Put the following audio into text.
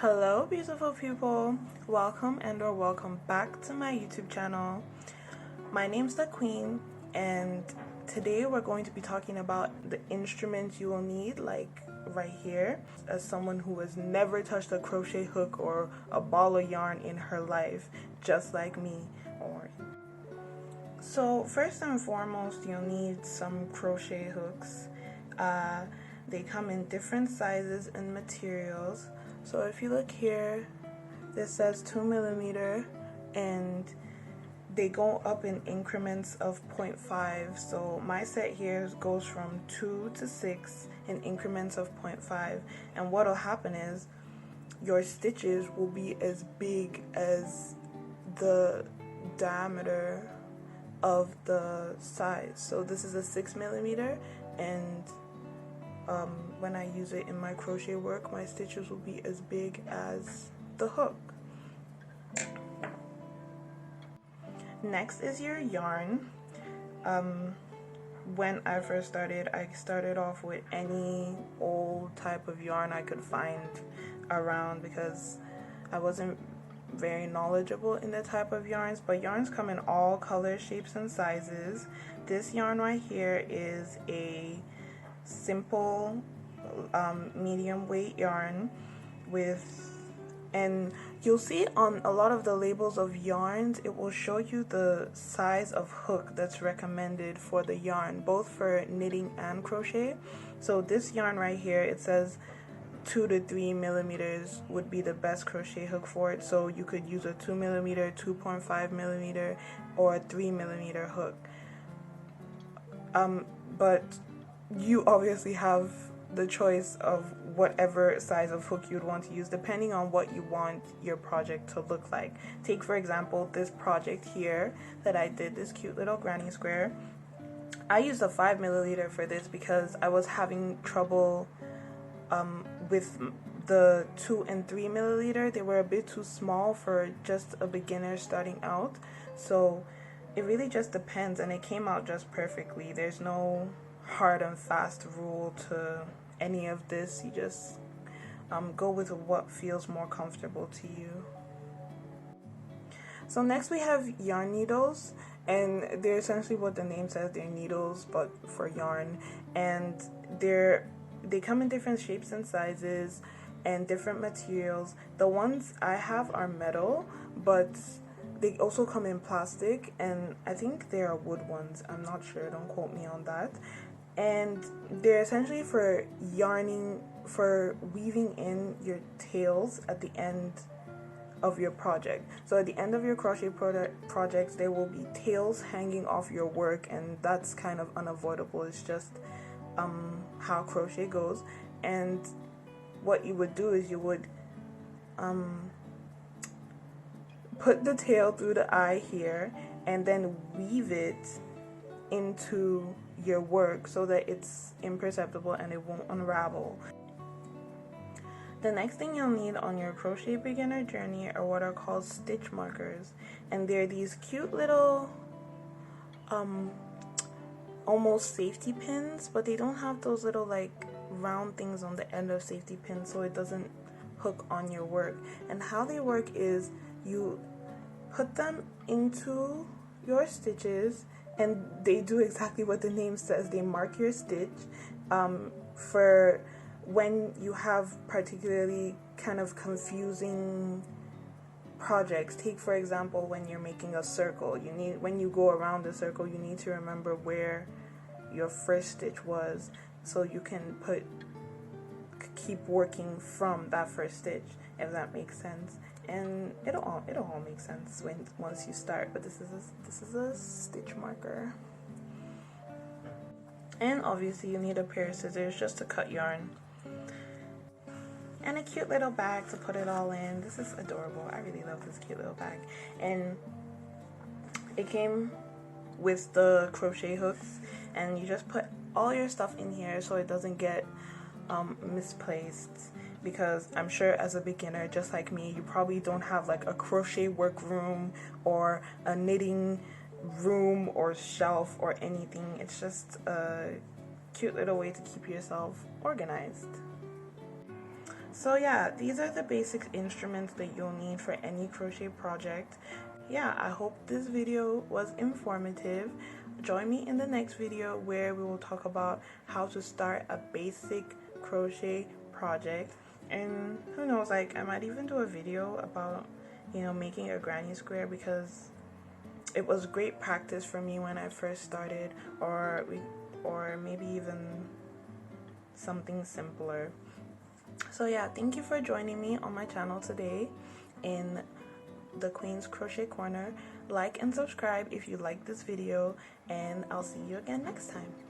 Hello beautiful people, welcome or welcome back to my YouTube channel. My name's the Queen, and today we're going to be talking about the instruments you will need, like right here, as someone who has never touched a crochet hook or a ball of yarn in her life, just like me. So first and foremost, you'll need some crochet hooks. They come in different sizes and materials. So if you look here, this says 2mm, and they go up in increments of 0.5. So my set here goes from 2 to 6 in increments of 0.5. And what'll happen is your stitches will be as big as the diameter of the size. So this is a 6mm, and when I use it in my crochet work, my stitches will be as big as the hook. Next is your yarn. When I first started, I started off with any old type of yarn I could find around because I wasn't very knowledgeable in the type of yarns, but yarns come in all colors, shapes, and sizes. This yarn right here is a simple medium weight yarn and you'll see on a lot of the labels of yarns, it will show you the size of hook that's recommended for the yarn, both for knitting and crochet. So this yarn right here, it says 2 to 3mm would be the best crochet hook for it. So you could use a 2mm, 2.5mm, or a 3mm hook. But you obviously have the choice of whatever size of hook you'd want to use depending on what you want your project to look like. Take for example this project here that I did, this cute little granny square. I used a 5mm for this because I was having trouble with the 2 and 3mm. They were a bit too small for just a beginner starting out. So it really just depends, and it came out just perfectly. There's no hard and fast rule to any of this. You just go with what feels more comfortable to you. So next we have yarn needles, and they're essentially what the name says, they're needles but for yarn, and they come in different shapes and sizes and different materials. The ones I have are metal, but they also come in plastic, and I think they are wood ones. I'm not sure, don't quote me on that. And they're essentially for yarning, for weaving in your tails at the end of your project. So at the end of your crochet projects, there will be tails hanging off your work, and that's kind of unavoidable. It's just how crochet goes. And what you would do is you would put the tail through the eye here and then weave it into your work so that it's imperceptible and it won't unravel. The next thing you'll need on your crochet beginner journey are what are called stitch markers, and they're these cute little almost safety pins, but they don't have those little like round things on the end of safety pins, so it doesn't hook on your work. And how they work is you put them into your stitches, and they do exactly what the name says. They mark your stitch for when you have particularly kind of confusing projects. Take for example when you're making a circle, when you go around the circle, you need to remember where your first stitch was, so you can keep working from that first stitch, if that makes sense. And it'll all make sense once you start. But this is a stitch marker. And obviously you need a pair of scissors just to cut yarn, and a cute little bag to put it all in. This is adorable. I really love this cute little bag, and it came with the crochet hooks, and you just put all your stuff in here so it doesn't get misplaced, because I'm sure as a beginner just like me, you probably don't have like a crochet work room or a knitting room or shelf or anything. It's just a cute little way to keep yourself organized. So yeah, these are the basic instruments that you'll need for any crochet project. Yeah, I hope this video was informative. Join me in the next video where we will talk about how to start a basic crochet project. And who knows, like I might even do a video about, you know, making a granny square, because it was great practice for me when I first started, or maybe even something simpler. So yeah, thank you for joining me on my channel today in the Queen's Crochet Corner. Like and subscribe if you like this video, and I'll see you again next time.